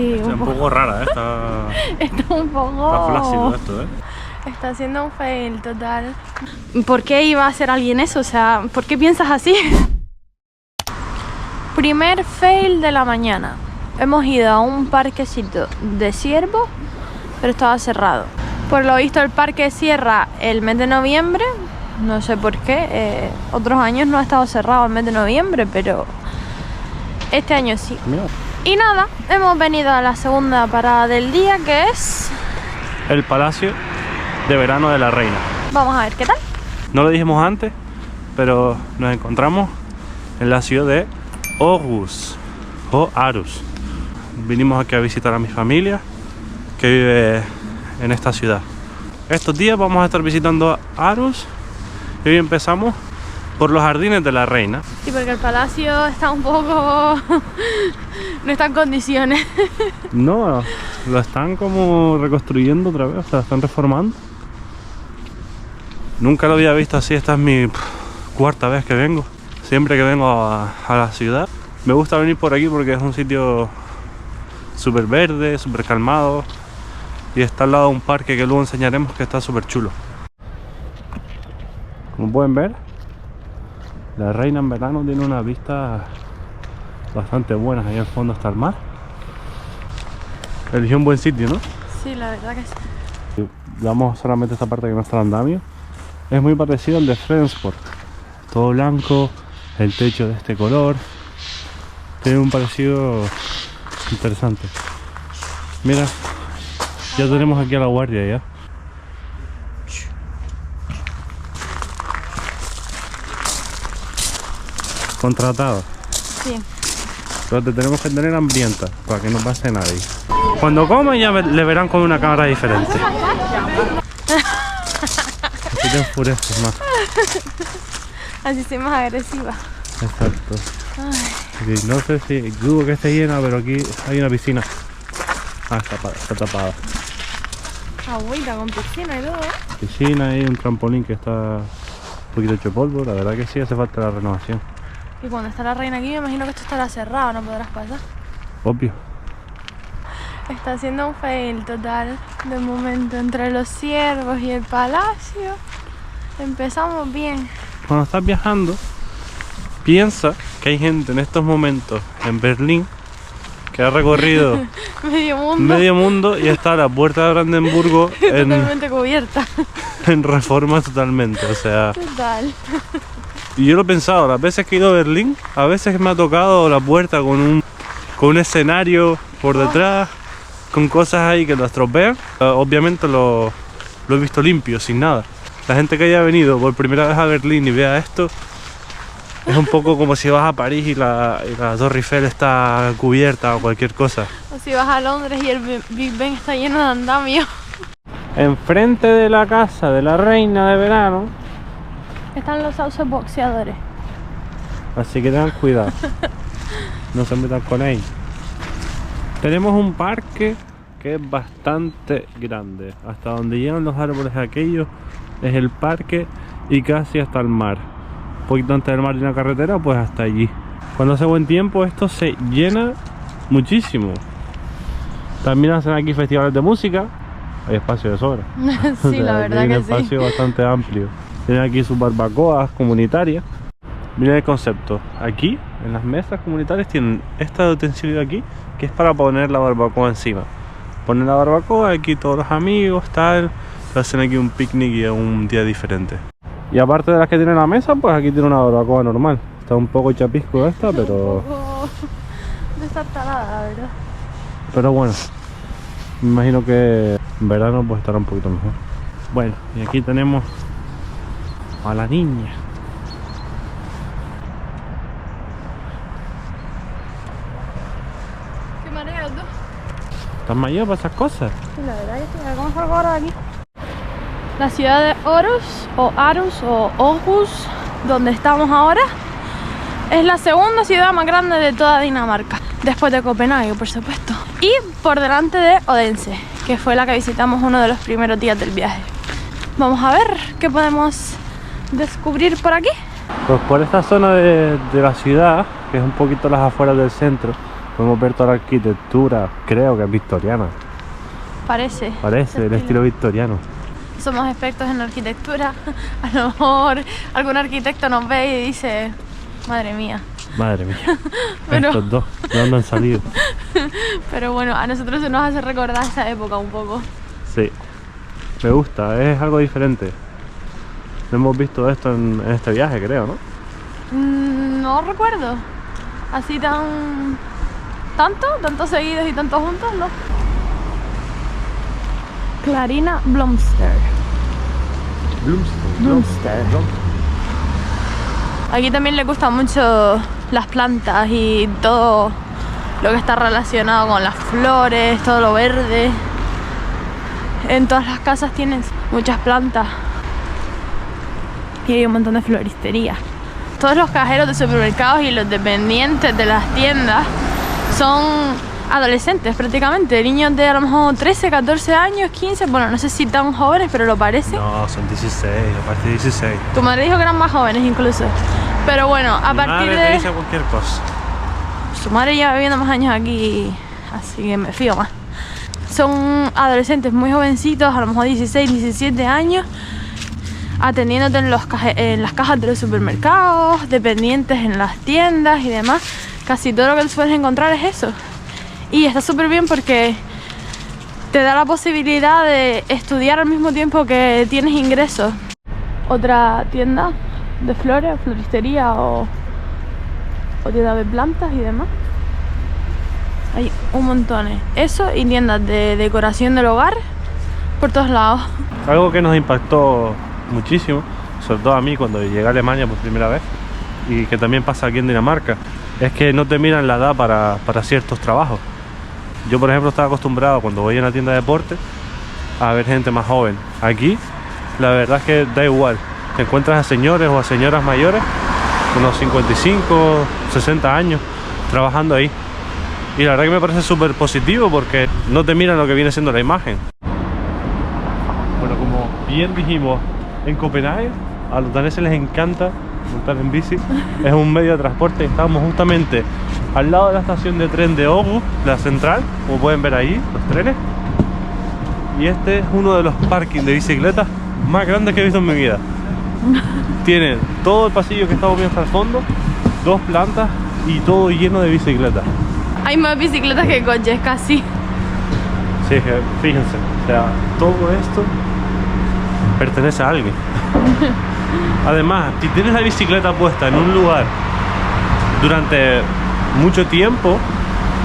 Sí, un poco rara, está un poco... Está flácido esto, Está haciendo un fail total. ¿Por qué iba a hacer alguien eso? O sea, ¿por qué piensas así? Primer fail de la mañana. Hemos ido a un parquecito de ciervos, pero estaba cerrado. Por lo visto el parque cierra el mes de noviembre. No sé por qué. Otros años no ha estado cerrado el mes de noviembre, pero este año sí. Mira. Y nada, hemos venido a la segunda parada del día, que es... el Palacio de Verano de la Reina. Vamos a ver qué tal. No lo dijimos antes, pero nos encontramos en la ciudad de Aarhus o Aarhus. Vinimos aquí a visitar a mi familia que vive en esta ciudad. Estos días vamos a estar visitando Aarhus y hoy empezamos por los jardines de la reina. Sí, porque el palacio está un poco... no está en condiciones. No, lo están como reconstruyendo otra vez, o sea, lo están reformando. Nunca lo había visto así, esta es mi cuarta vez que vengo. Siempre que vengo a la ciudad, me gusta venir por aquí porque es un sitio súper verde, súper calmado. Y está al lado de un parque que luego enseñaremos que está súper chulo. Como pueden ver, la reina en verano tiene una vista bastante buena. Ahí al fondo está el mar. Eligió un buen sitio, ¿no? Sí, la verdad que sí. Vamos solamente a esta parte que no está el andamio. Es muy parecido al de Flensburg. Todo blanco, el techo de este color. Tiene un parecido interesante. Mira, ya tenemos aquí a la guardia ya. Contratado. Sí. Pero te tenemos que tener hambrienta para que no pase nadie. Cuando coman ya le verán con una cámara diferente. Así te enfureces más. Así soy más agresiva. Exacto. Sí, no sé si dudo que esté llena, pero aquí hay una piscina. Ah, está tapada. Agüita con piscina y todo. Piscina y un trampolín que está un poquito hecho polvo. La verdad que sí, hace falta la renovación. Y cuando está la reina aquí, me imagino que esto estará cerrado, no podrás pasar. Obvio. Está haciendo un fail total de momento entre los ciervos y el palacio. Empezamos bien. Cuando estás viajando, piensa que hay gente en estos momentos en Berlín que ha recorrido medio mundo y está a la puerta de Brandenburgo totalmente cubierta. En reforma totalmente, o sea... Total. Y yo lo he pensado, las veces que he ido a Berlín, a veces me ha tocado la puerta con un escenario por detrás, con cosas ahí que lo estropean. Obviamente lo he visto limpio, sin nada. La gente que haya venido por primera vez a Berlín y vea esto, es un poco como si vas a París y la Torre Eiffel está cubierta o cualquier cosa. O si vas a Londres y el Big Ben está lleno de andamio. Enfrente de la casa de la reina de verano están los sauces boxeadores. Así que tengan cuidado. No se metan con ellos. Tenemos un parque que es bastante grande. Hasta donde llegan los árboles aquellos es el parque y casi hasta el mar. Un poquito antes del mar de una carretera, pues hasta allí. Cuando hace buen tiempo esto se llena muchísimo. También hacen aquí festivales de música. Hay espacio de sobra. Sí, o sea, la verdad hay que un espacio bastante amplio. Tienen aquí sus barbacoas comunitarias. Miren el concepto. Aquí, en las mesas comunitarias, tienen este utensilio de aquí, que es para poner la barbacoa encima. Ponen la barbacoa, aquí todos los amigos, tal. Hacen aquí un picnic y un día diferente. Y aparte de las que tienen la mesa, pues aquí tiene una barbacoa normal. Está un poco chapisco esta, pero... un poco destartalada, la verdad. Pero bueno, me imagino que en verano pues estará un poquito mejor. Bueno, y aquí tenemos a la niña. Qué mareo, tú. ¿Estás mayor para esas cosas? Sí, la verdad que sí. A ver, ¿cómo salgo ahora de aquí? La ciudad de Aarhus o Aarhus, donde estamos ahora, es la segunda ciudad más grande de toda Dinamarca, después de Copenhague, por supuesto. Y por delante de Odense, que fue la que visitamos uno de los primeros días del viaje. Vamos a ver qué podemos descubrir por aquí. Pues por esta zona de la ciudad, que es un poquito las afueras del centro, Podemos ver toda la arquitectura, creo que es victoriana. Parece. Parece, el estilo victoriano. Somos expertos en arquitectura. A lo mejor algún arquitecto nos ve y dice, madre mía. Madre mía. Pero- Estos dos, ¿de dónde han salido? Pero bueno, a nosotros se nos hace recordar esa época un poco. Sí. Me gusta, es algo diferente. No hemos visto esto en este viaje, creo, ¿no? No recuerdo. Así tantos seguidos y tantos juntos, ¿no? Clarina Blomster. Bloomster. Aquí también le gustan mucho las plantas y todo lo que está relacionado con las flores, todo lo verde. En todas las casas tienen muchas plantas y hay un montón de floristería. Todos los cajeros de supermercados y los dependientes de las tiendas son adolescentes prácticamente, niños de a lo mejor 13, 14 años, 15, bueno, no sé si tan jóvenes, pero lo parece. No, son 16, aparte 16. Tu madre dijo que eran más jóvenes incluso. Pero bueno, a Mi partir madre te de... dice cualquier cosa. Su madre lleva viviendo más años aquí, así que me fío más. Son adolescentes muy jovencitos, a lo mejor 16, 17 años, atendiéndote en las cajas de los supermercados, dependientes en las tiendas y demás. Casi todo lo que te puedes encontrar es eso. Y está súper bien porque te da la posibilidad de estudiar al mismo tiempo que tienes ingresos. Otra tienda de flores, floristería o tienda de plantas y demás. Hay un montón. Eso y tiendas de decoración del hogar por todos lados. Algo que nos impactó muchísimo, sobre todo a mí cuando llegué a Alemania por primera vez, y que también pasa aquí en Dinamarca, es que no te miran la edad para ciertos trabajos. Yo, por ejemplo, estaba acostumbrado cuando voy a una tienda de deporte a ver gente más joven. Aquí, la verdad es que da igual. Te encuentras a señores o a señoras mayores, unos 55, 60 años, trabajando ahí. Y la verdad que me parece súper positivo porque no te miran lo que viene siendo la imagen. Bueno, como bien dijimos, en Copenhague a los daneses les encanta montar en bici. Es un medio de transporte. Estamos justamente al lado de la estación de tren de Aarhus, la central, como pueden ver ahí, los trenes. Y este es uno de los parkings de bicicletas más grandes que he visto en mi vida. Tiene todo el pasillo que estamos viendo hasta el fondo, 2 plantas y todo lleno de bicicletas. Hay más bicicletas que coches, casi. Sí, que fíjense, o sea, todo esto pertenece a alguien. Además, si tienes la bicicleta puesta en un lugar durante mucho tiempo,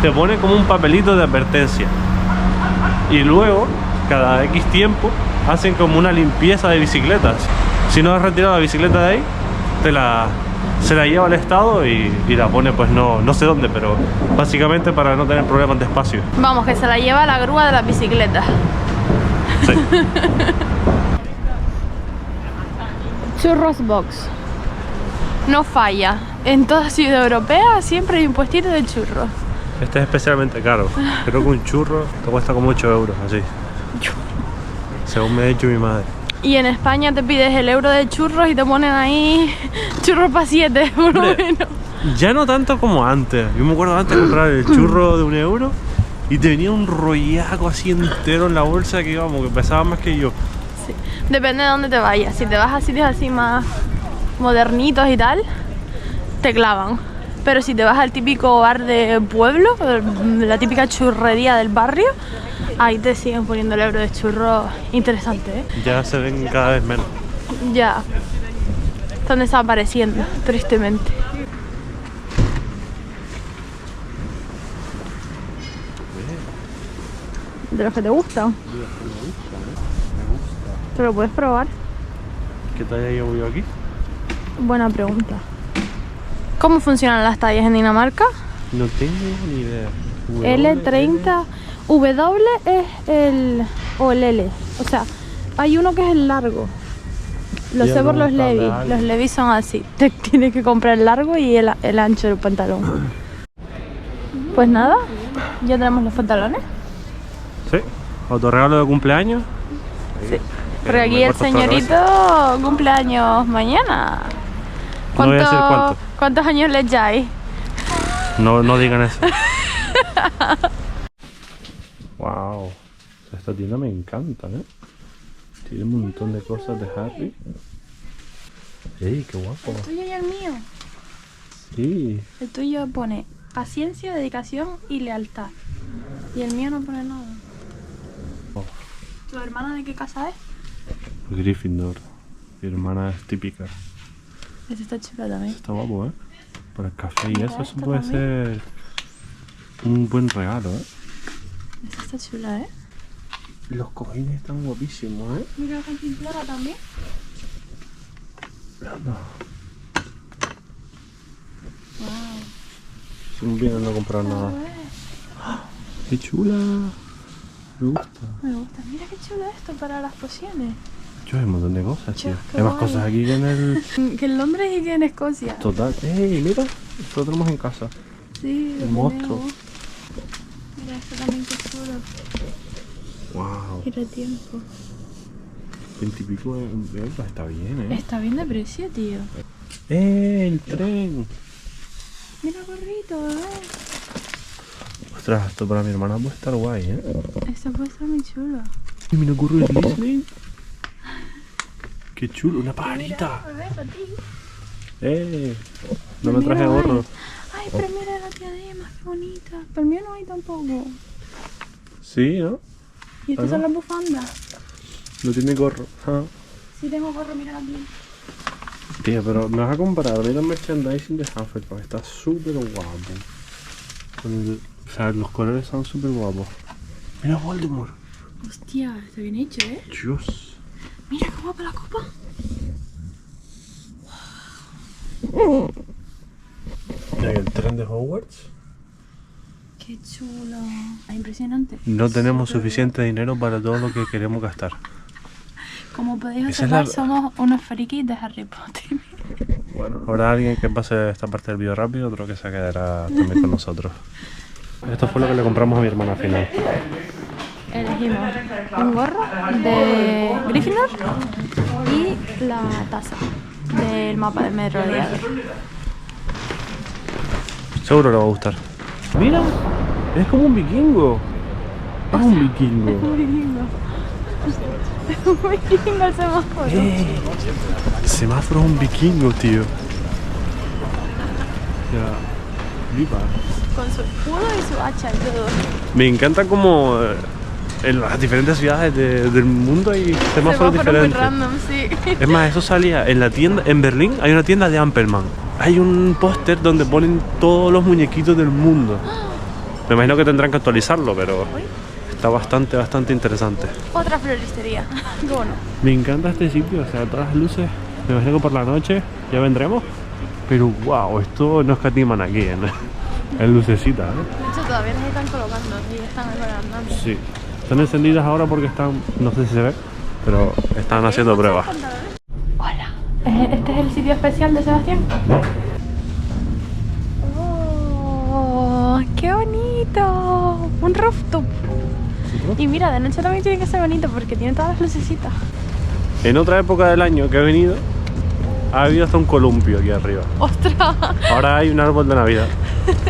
te pone como un papelito de advertencia. Y luego, cada X tiempo, hacen como una limpieza de bicicletas. Si no has retirado la bicicleta de ahí, se la lleva al Estado y la pone, pues no sé dónde, pero básicamente para no tener problemas de espacio. Vamos, que se la lleva la grúa de las bicicletas. Sí. Churros Box. No falla. En toda ciudad europea siempre hay un puestito de churros. Este es especialmente caro. Creo que un churro te cuesta como 8 euros, así. Según me ha dicho mi madre. Y en España te pides el euro de churros y te ponen ahí churros para 7, por lo menos. Ya no tanto como antes. Yo me acuerdo antes de comprar el churro de 1 euro y te venía un rollaco así entero en la bolsa que vamos, que pesaba más que yo. Sí. Depende de dónde te vayas. Si te vas a sitios así más modernitos y tal, te clavan. Pero si te vas al típico bar de pueblo, la típica churrería del barrio, ahí te siguen poniendo el euro de churro. Interesante, ¿eh? Ya se ven cada vez menos. Ya. Están desapareciendo, tristemente. ¿De los que te gustan? ¿Te lo puedes probar? ¿Qué talla llevo yo aquí? Buena pregunta. ¿Cómo funcionan las tallas en Dinamarca? No tengo ni idea. L30, W es o el L. O sea, hay uno que es el largo. Lo Ya sé por no, los Levi's. tabla. Los Levi's son así. Te tienes que comprar el largo y el ancho del pantalón. Pues nada, ya tenemos los pantalones. Sí. Autorregalo de cumpleaños. Sí. Porque aquí el señorito cumpleaños mañana. No voy a decir cuánto. ¿Cuántos años le echáis? No digan eso. Wow, esta tienda me encanta, ¿eh? Tiene un montón de cosas de Harry. ¡Ey, qué guapo! El tuyo y el mío. Sí. El tuyo pone paciencia, dedicación y lealtad. Y el mío no pone nada. Oh. ¿Tu hermana de qué casa es? Gryffindor. Mi hermana es típica. Ese está chulo también. Está guapo, ¿eh? Para el café y Mira, eso esta puede ser un buen regalo, ¿eh? Esa está chula, ¿eh? Los cojines están guapísimos, ¿eh? Mira la pintura también. No. Wow. Sin bien no comprar nada. ¡Qué chula! Me gusta. Me gusta. Mira qué chulo esto para las pociones. Yo hay un montón de cosas, tío. Chus, qué Hay más guay. cosas aquí que en el... Que en Londres y que en Escocia. Total. ¡Ey, mira! Esto lo tenemos en casa. Sí, lo El monstruo. tenemos. Mira esto también que chulo. ¡Wow! Quiero tiempo. 20 y pico de euros. Está bien, ¿eh? Está bien de precio, tío. El tren! Mira el gorrito, Ostras, esto para mi hermana puede estar guay, ¿eh? Esto puede estar muy chulo. Y mira, ocurre el Disney. ¡Qué chulo! ¡Una pajarita! Mira, para ti. No me traje gorro. Ay, pero mira la diadema, qué bonita. Pero el mío no hay tampoco. Sí, ¿no? Y estas son las bufandas. No tiene gorro. Ah. Sí tengo gorro, mira aquí. Tío, pero me vas a comparar. Mira el merchandising de Hufflepuff. Está súper guapo. O sea, los colores son súper guapos. Mira Voldemort. Hostia, está bien hecho, ¿eh? Dios. Mira qué guapa la copa. Mira el tren de Hogwarts. Qué chulo. Impresionante. No tenemos suficiente dinero para todo lo que queremos gastar. Como podéis Esa es observar, la- somos unos frikis de Harry Potter. Bueno, habrá alguien que pase esta parte del vídeo rápido, otro que se quedará también con nosotros. Esto fue lo que le compramos a mi hermana al final. Elegimos un gorro de Gryffindor y la taza del mapa del Merodeador. Seguro le va a gustar. Mira, es como un vikingo. Es un vikingo. Un vikingo. Un vikingo el semáforo. El semáforo es un vikingo, tío. Ya, flipa. Con su escudo y su hacha y todo. Me encanta como en las diferentes ciudades del mundo hay semáforos Muy diferentes. random, sí. Es más, eso salía en la tienda, en Berlín hay una tienda de Ampelman. Hay un póster donde ponen todos los muñequitos del mundo. Me imagino que tendrán que actualizarlo, pero está bastante interesante. Otra floristería. Qué bueno. Me encanta este sitio, o sea, todas las luces. Me imagino que por la noche ya vendremos. Pero wow, esto no escatiman aquí en lucecitas, ¿eh? De hecho, todavía las están colocando y ya están andando. Sí. Están encendidas ahora porque están, no sé si se ve, pero están haciendo pruebas. Hola. ¿Este es el sitio especial de Sebastián? ¡Oh! ¡Qué bonito! Un rooftop. Y mira, de noche también tiene que ser bonito porque tiene todas las lucecitas. En otra época del año que he venido, ha habido hasta un columpio aquí arriba. ¡Ostras! Ahora hay un árbol de Navidad. Pero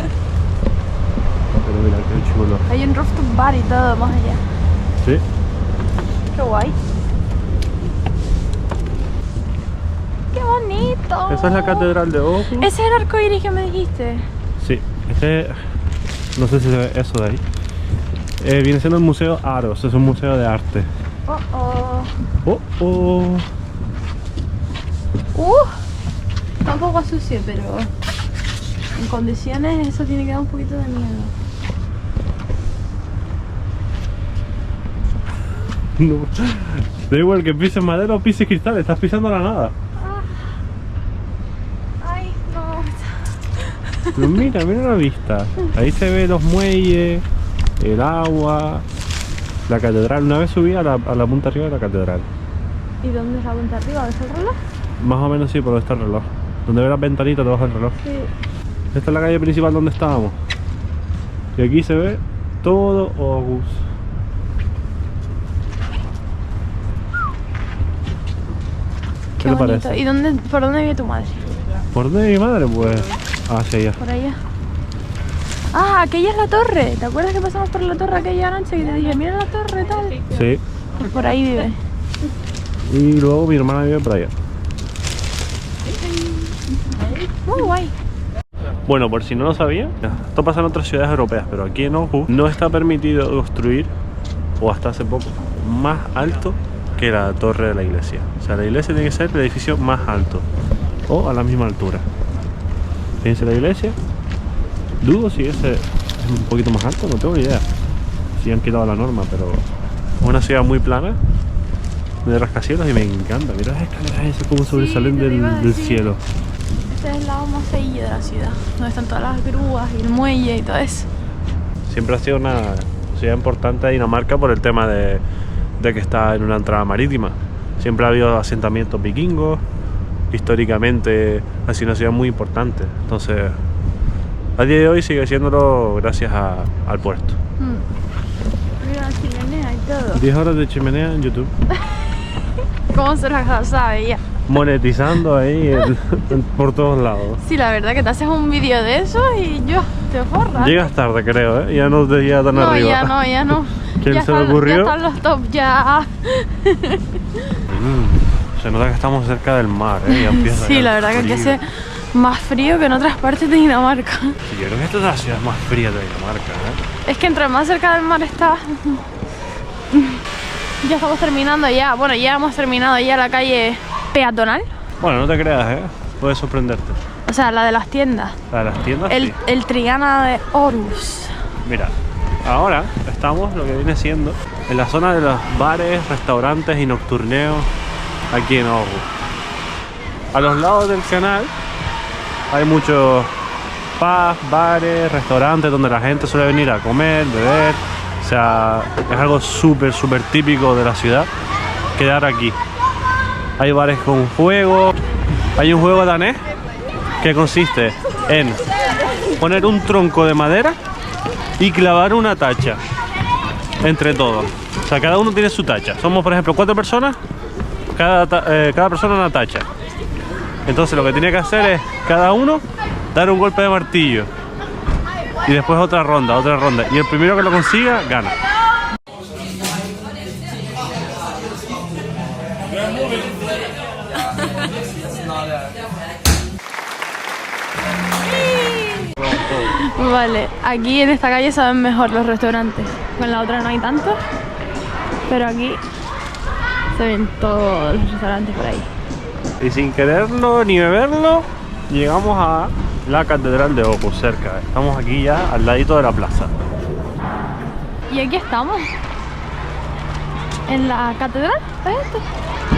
mira, qué chulo. Hay un rooftop bar y todo más allá. Sí. ¡Qué guay! ¡Qué bonito! Esa es la catedral de Ojo. Ese es el arco iris que me dijiste. Sí. Este, no sé si se ve eso de ahí. Viene siendo el Museo Aros, es un museo de arte. Oh, oh. Oh, oh. Está un poco sucio, pero en condiciones eso tiene que dar un poquito de miedo. No. Da igual que pises madera o pises cristal, estás pisando la nada. Ay, no. Pero mira la vista. Ahí se ve los muelles, el agua, la catedral. Una vez subí a la punta arriba de la catedral. ¿Y dónde es la punta arriba? ¿Dónde está el reloj? Más o menos sí, por donde está el reloj. Donde ve las ventanitas debajo del reloj. Sí. Esta es la calle principal donde estábamos. Y aquí se ve todo Aarhus. ¿Qué le bonito. parece? ¿Y por dónde vive tu madre? ¿Por dónde mi madre? Pues hacia allá. Por allá. Ah, aquella es la torre. ¿Te acuerdas que pasamos por la torre aquella noche y te dije, mira la torre tal? Sí. Pues por ahí vive. Y luego mi hermana vive por allá. Muy guay. Bueno, por si no lo sabía, esto pasa en otras ciudades europeas, pero aquí en Aarhus no está permitido construir, o hasta hace poco, más alto que la torre de la iglesia. O sea, la iglesia tiene que ser el edificio más alto, o a la misma altura. Fíjense la iglesia. Dudo si ese es un poquito más alto, no tengo ni idea. Si han quitado la norma, pero es una ciudad muy plana, de rascacielos, y me encanta. Mira las escaleras esas como sobresalen del cielo. Este es el lado más feillo de la ciudad, donde están todas las grúas y el muelle y todo eso. Siempre ha sido una ciudad importante de Dinamarca por el tema de que está en una entrada marítima. Siempre ha habido asentamientos vikingos. Históricamente ha sido una ciudad muy importante. Entonces, a día de hoy sigue siéndolo gracias al puerto. Mira la chimenea y todo. 10 horas de chimenea en YouTube. ¿Cómo se la sabe ya? Monetizando ahí por todos lados. Sí, la verdad que te haces un vídeo de eso y yo te forras. Llegas tarde, creo, ¿eh? Ya no te llega tan No, arriba. ya no. ¿Quién Ya se le ocurrió? Ya están los top, ya. Se nota que estamos cerca del mar, ¿eh? Ya empieza a Sí, hacer la verdad que aquí frío. hace más frío que en otras partes de Dinamarca. Sí, yo creo que esta es la ciudad más fría de Dinamarca, ¿eh? Es que entre más cerca del mar está. Ya estamos terminando ya. Bueno, ya hemos terminado ya la calle peatonal. Bueno, no te creas, ¿eh? Puede sorprenderte. O sea, la de las tiendas. La de las tiendas, sí. El Trigana de Aarhus. Mira, ahora estamos lo que viene siendo en la zona de los bares, restaurantes y nocturneos aquí en Aarhus. A los lados del canal hay muchos pubs, bares, restaurantes donde la gente suele venir a comer, beber. O sea, es algo súper típico de la ciudad quedar aquí. Hay bares con juegos. Hay un juego danés que consiste en poner un tronco de madera y clavar una tacha entre todos. O sea, cada uno tiene su tacha. Somos, por ejemplo, 4 personas, cada persona una tacha. Entonces lo que tiene que hacer es cada uno dar un golpe de martillo y después otra ronda, y el primero que lo consiga gana. Vale, aquí en esta calle saben mejor los restaurantes. En la otra no hay tantos, pero aquí se ven todos los restaurantes por ahí. Y sin quererlo ni beberlo, llegamos a la Catedral de Aarhus, cerca. Estamos aquí ya al ladito de la plaza. Y aquí estamos. En la catedral, ¿es esto?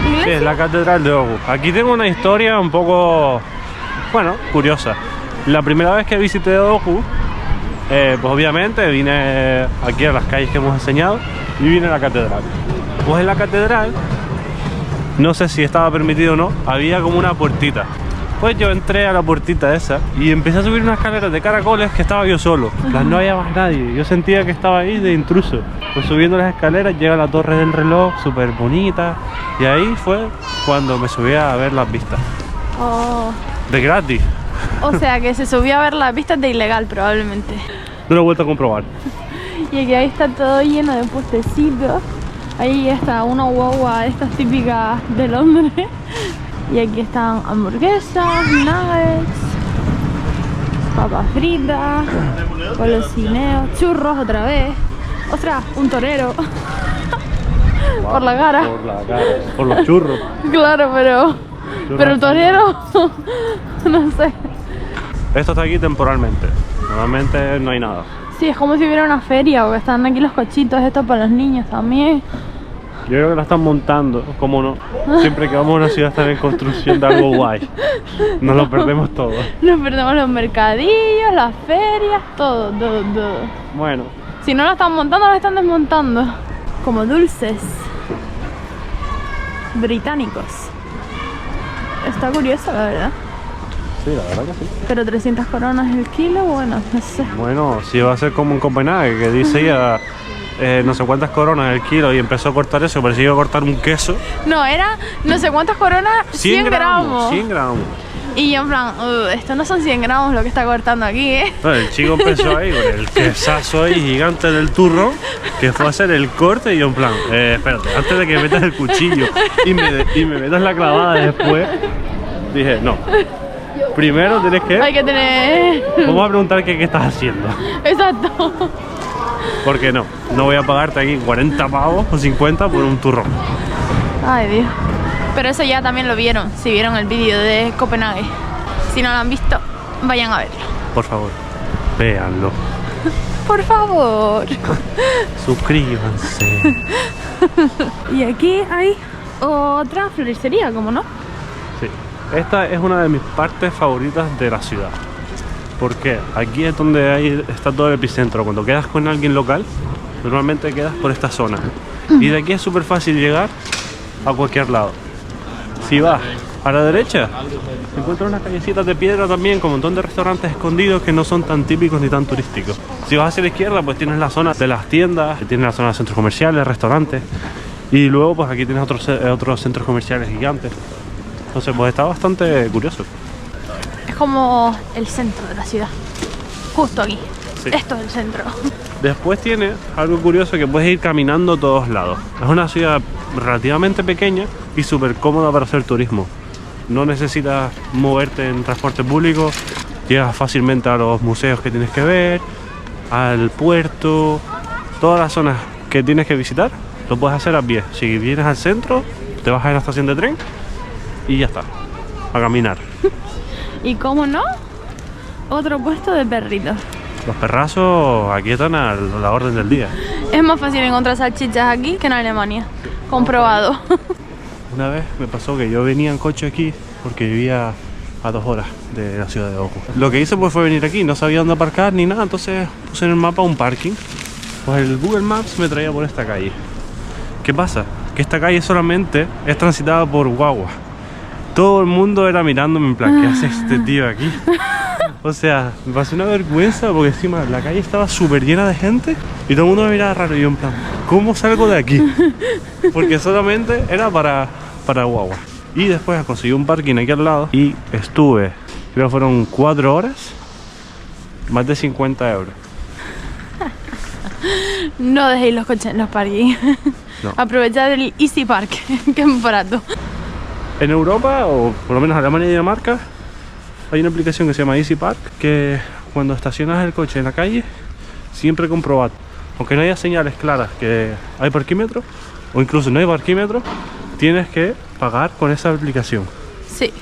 ¿Iglesia? Sí, es la Catedral de Aarhus. Aquí tengo una historia un poco, bueno, curiosa. La primera vez que visité Aarhus, pues obviamente vine aquí a las calles que hemos enseñado y vine a la catedral. Pues en la catedral, no sé si estaba permitido o no, había como una puertita. Pues yo entré a la puertita esa y empecé a subir unas escaleras de caracoles que estaba yo solo. No había más nadie, yo sentía que estaba ahí de intruso. Pues subiendo las escaleras llega la torre del reloj, súper bonita. Y ahí fue cuando me subí a ver las vistas. Oh. De gratis. O sea que se subió a ver las vistas de ilegal probablemente. No lo he vuelto a comprobar. Y aquí ahí está todo lleno de puestecitos. Ahí está una guagua, estas típicas de Londres. Y aquí están hamburguesas, nuggets, papas fritas, golosineos, churros otra vez. Ostras, un torero. Por la cara. Por la cara, por los churros. Claro, pero el torero, no sé. Esto está aquí temporalmente. Normalmente no hay nada. Sí, es como si hubiera una feria, porque están aquí los cochitos estos para los niños también. Yo creo que la están montando, como no. Siempre que vamos a una ciudad están en construcción de algo guay. Nos lo perdemos todo. Nos perdemos los mercadillos, las ferias, todo. Bueno. Si no lo están montando, lo están desmontando. Como dulces británicos. Está curioso, la verdad. Sí, la verdad que sí. Pero 300 coronas el kilo, bueno, no sé. Bueno, si va a ser como en Copenhague, que dice ya no sé cuántas coronas el kilo y empezó a cortar eso, parecía que iba a cortar un queso. No, era no sé cuántas coronas, 100 gramos. 100 gramos. Y yo en plan, esto no son 100 gramos lo que está cortando aquí, ¿eh? Bueno, el chico empezó ahí con el quesazo ahí gigante del turrón, que fue a hacer el corte y yo en plan, espérate, antes de que metas el cuchillo y me metas la clavada después, dije, no. Primero tienes que... Hay que tener... Vamos a preguntar qué estás haciendo. Exacto. Porque no voy a pagarte aquí 40 pavos o 50 por un turrón. Ay, Dios. Pero eso ya también lo vieron, si vieron el vídeo de Copenhague. Si no lo han visto, vayan a verlo. Por favor, véanlo. Por favor. Suscríbanse. Y aquí hay otra floristería, ¿cómo no? Sí, esta es una de mis partes favoritas de la ciudad. Porque aquí es donde está todo el epicentro. Cuando quedas con alguien local, normalmente quedas por esta zona. Y de aquí es súper fácil llegar a cualquier lado. Si vas a la derecha, encuentras unas callecitas de piedra también con un montón de restaurantes escondidos que no son tan típicos ni tan turísticos. Si vas hacia la izquierda, pues tienes la zona de las tiendas, tienes la zona de centros comerciales, restaurantes. Y luego pues aquí tienes otros centros comerciales gigantes. Entonces pues está bastante curioso. Es como el centro de la ciudad. Justo aquí. Sí. Esto es el centro. Después tiene algo curioso que puedes ir caminando a todos lados. Es una ciudad relativamente pequeña y súper cómoda para hacer turismo. No necesitas moverte en transporte público, llegas fácilmente a los museos que tienes que ver, al puerto, todas las zonas que tienes que visitar, lo puedes hacer a pie. Si vienes al centro, te bajas en la estación de tren y ya está, a caminar. Y cómo no, otro puesto de perritos. Los perrazos aquí están a la orden del día. Es más fácil encontrar salchichas aquí que en Alemania. Comprobado. Una vez me pasó que yo venía en coche aquí porque vivía a 2 horas de la ciudad de Aarhus. Lo que hice pues fue venir aquí, no sabía dónde aparcar ni nada, entonces puse en el mapa un parking. Pues el Google Maps me traía por esta calle. ¿Qué pasa? Que esta calle solamente es transitada por guaguas. Todo el mundo era mirándome en plan, ¿qué hace este tío aquí? O sea, me pasó una vergüenza porque encima la calle estaba súper llena de gente y todo el mundo me miraba raro y yo en plan, ¿cómo salgo de aquí? Porque solamente era para guagua. Y después conseguí un parking aquí al lado y estuve, creo que fueron 4 horas, más de 50 euros. No dejéis los coches en los parkings. No. Aprovechad el Easy Park, que es muy barato. En Europa, o por lo menos Alemania y Dinamarca, hay una aplicación que se llama Easy Park, que cuando estacionas el coche en la calle, siempre comprobad, aunque no haya señales claras que hay parquímetro, o incluso no hay parquímetro, tienes que pagar con esa aplicación. Sí.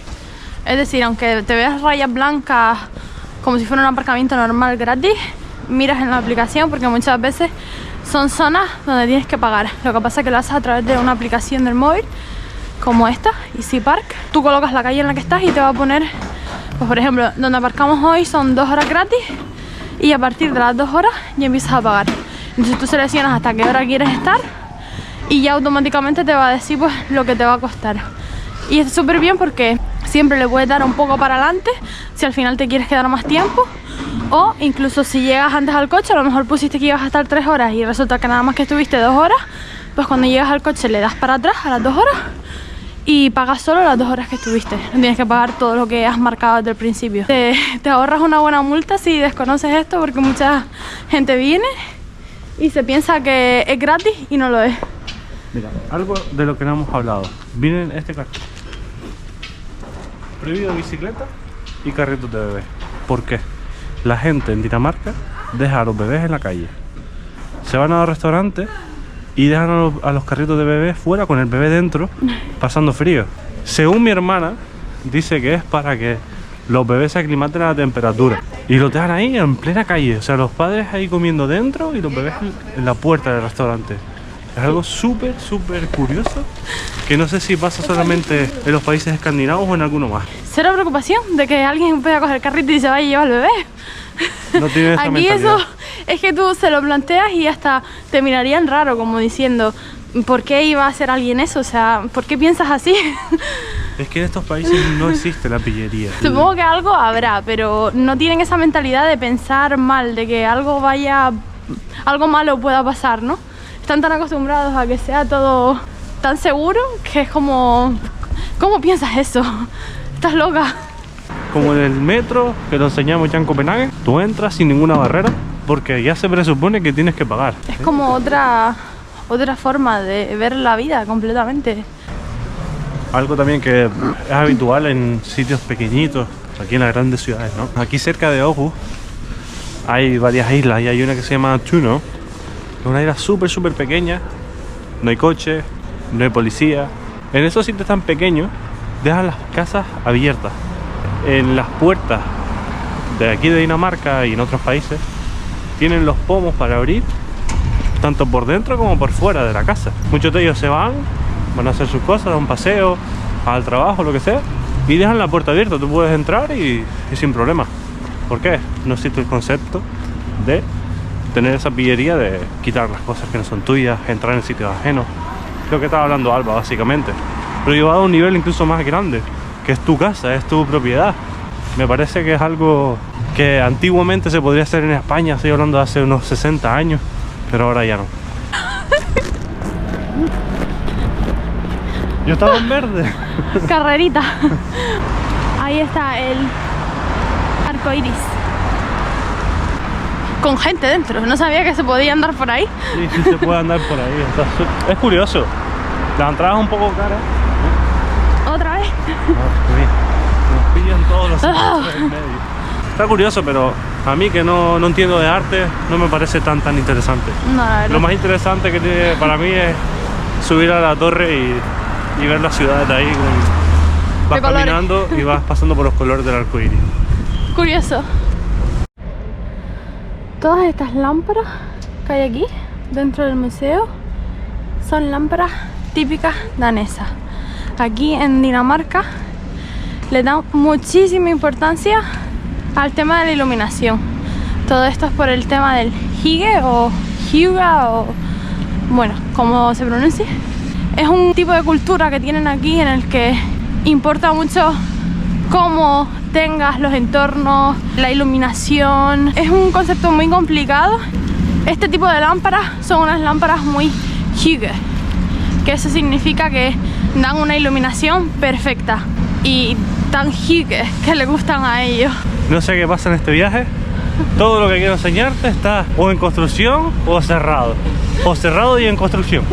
Es decir, aunque te veas rayas blancas como si fuera un aparcamiento normal gratis, miras en la aplicación porque muchas veces son zonas donde tienes que pagar. Lo que pasa es que lo haces a través de una aplicación del móvil, como esta, Easy Park. Tú colocas la calle en la que estás y te va a poner, pues por ejemplo, donde aparcamos hoy son 2 horas gratis y a partir de las 2 horas ya empiezas a pagar. Entonces tú seleccionas hasta qué hora quieres estar y ya automáticamente te va a decir pues lo que te va a costar. Y es súper bien porque siempre le puedes dar un poco para adelante si al final te quieres quedar más tiempo, o incluso si llegas antes al coche, a lo mejor pusiste que ibas a estar 3 horas y resulta que nada más que estuviste 2 horas, pues cuando llegas al coche le das para atrás a las 2 horas y pagas solo las 2 horas que estuviste. No tienes que pagar todo lo que has marcado desde el principio. Te ahorras una buena multa si desconoces esto, porque mucha gente viene y se piensa que es gratis y no lo es. Mira, algo de lo que no hemos hablado. Miren este cartel. Prohibido bicicleta y carritos de bebés. ¿Por qué? La gente en Dinamarca deja a los bebés en la calle. Se van a los restaurantes y dejan a los carritos de bebés fuera con el bebé dentro, pasando frío. Según mi hermana, dice que es para que los bebés se aclimaten a la temperatura. Y los dejan ahí en plena calle. O sea, los padres ahí comiendo dentro y los bebés en la puerta del restaurante. Es algo súper curioso, que no sé si pasa solamente en los países escandinavos o en alguno más. Cero preocupación de que alguien pueda coger el carrito y se vaya y llevar al bebé. No tiene esa Aquí mentalidad. eso es que tú se lo planteas y hasta te mirarían raro, como diciendo, ¿por qué iba a hacer alguien eso? O sea, ¿por qué piensas así? Es que en estos países no existe la pillería. Supongo que algo habrá, pero no tienen esa mentalidad de pensar mal, de que algo malo pueda pasar, ¿no? Están tan acostumbrados a que sea todo tan seguro que es como, ¿cómo piensas eso? ¿Estás loca? como en el metro, que lo enseñamos ya en Copenhague. Tú entras sin ninguna barrera, porque ya se presupone que tienes que pagar. Es como otra forma de ver la vida completamente. Algo también que es habitual en sitios pequeñitos, aquí en las grandes ciudades, ¿no? Aquí cerca de Aarhus hay varias islas y hay una que se llama Tuno, que es una isla súper pequeña, no hay coche, no hay policía. En esos sitios tan pequeños dejan las casas abiertas. En las puertas de aquí de Dinamarca y en otros países tienen los pomos para abrir, tanto por dentro como por fuera de la casa. Muchos de ellos se van a hacer sus cosas, a un paseo, al trabajo, lo que sea, y dejan la puerta abierta. Tú puedes entrar y sin problema. ¿Por qué? No existe el concepto de tener esa pillería de quitar las cosas que no son tuyas, entrar en sitios ajenos. Creo que estaba hablando Alba, básicamente, pero llevado a un nivel incluso más grande, que es tu casa, es tu propiedad. Me parece que es algo que antiguamente se podría hacer en España, estoy hablando de hace unos 60 años, pero ahora ya no. Yo estaba en verde. Carrerita. Ahí está el arco iris. Con gente dentro. No sabía que se podía andar por ahí. Sí, se puede andar por ahí. Es curioso. La entrada es un poco cara. ¿Otra vez? Nos pillan todos los sitios en medio. Está curioso, pero a mí que no entiendo de arte, no me parece tan interesante. No, la verdad. Lo más interesante que tiene para mí es subir a la torre y ver la ciudad de ahí. Vas caminando y vas pasando por los colores del arco iris. Curioso. Todas estas lámparas que hay aquí dentro del museo son lámparas típicas danesas. Aquí en Dinamarca le dan muchísima importancia al tema de la iluminación. Todo esto es por el tema del hygge o hygge o bueno, como se pronuncia. Es un tipo de cultura que tienen aquí en el que importa mucho cómo tengas los entornos, la iluminación. Es un concepto muy complicado. Este tipo de lámparas son unas lámparas muy hygge, que eso significa que dan una iluminación perfecta y tan hygge que le gustan a ellos. No sé qué pasa en este viaje. Todo lo que quiero enseñarte está o en construcción o cerrado. O cerrado y en construcción.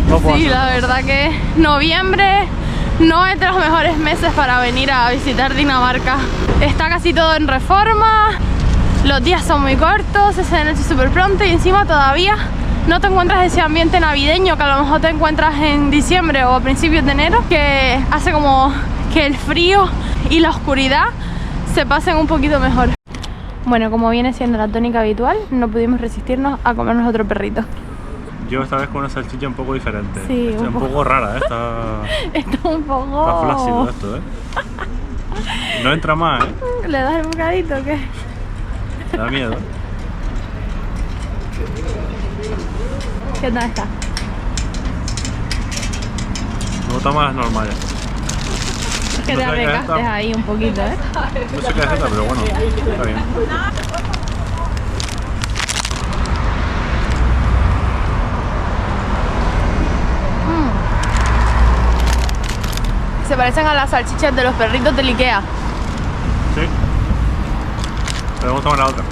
No puedo Sí, hacer. la verdad que noviembre no es de los mejores meses para venir a visitar Dinamarca. Está casi todo en reforma, los días son muy cortos, se hace de noche súper pronto y encima todavía no te encuentras ese ambiente navideño que a lo mejor te encuentras en diciembre o a principios de enero, que hace como que el frío y la oscuridad se pasen un poquito mejor. Bueno, como viene siendo la tónica habitual, no pudimos resistirnos a comernos otro perrito. Yo esta vez con una salchicha un poco diferente. Sí, Está un poco rara, ¿eh? Está un poco... Está flácido esto, ¿eh? No entra más, ¿eh? ¿Le das el bocadito o qué? Da miedo. ¿Qué tal está? Me gusta más normal. Es que No te sé qué es arriesgaste esta. ahí un poquito, ¿eh? No sé qué es esta, pero bueno, está bien. Se parecen a las salchichas de los perritos del Ikea. Sí. Pero me gusta más la otra.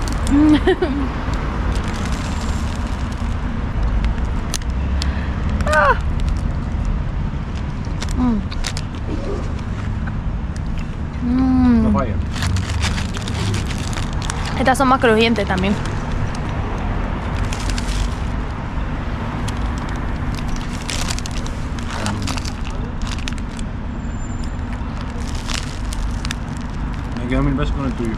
No falla. Estas son más crujientes también. Me quedo 1000 pesos con el tuyo.